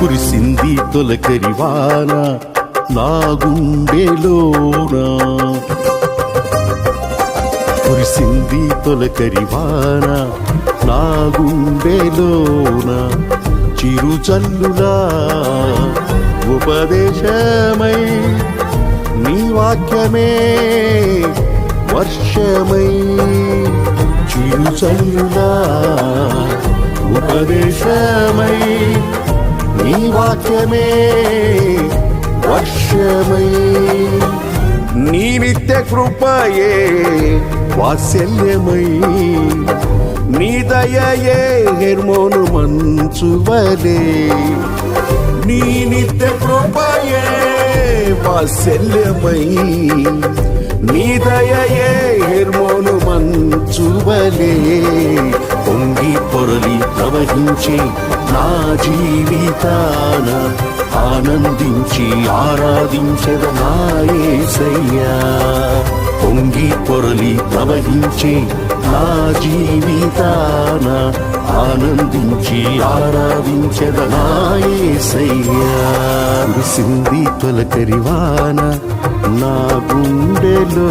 కురిసింది తొలకరివాన నా గుండెలోన, కురిసింది తొలకరివాన నా గుండెలోన, చిరుచల్లులా ఉపదేశమై నీ వాక్యమే వర్షమై, చిరుచల్లులా ఉపదేశమై నీ వాక్యమే వర్షమై, నీ నిత్య కృపయే వాత్సల్యమై, నీ దయయే హెర్మోను మంచువలే, నీ నిత్య కృపయే వాత్సల్యమై, నీ దయయే హెర్మోను మంచువలే, పొంగి పొరలి ప్రవహించే నా జీవితాన ఆనందించి ఆరాధించెద నా యేసయ్యా, పొంగి పొరలి ప్రవహించే నా జీవితాన ఆనందించి ఆరాధించెద నా యేసయ్యా. కురిసింది తొలకరివాన నా గుండెలో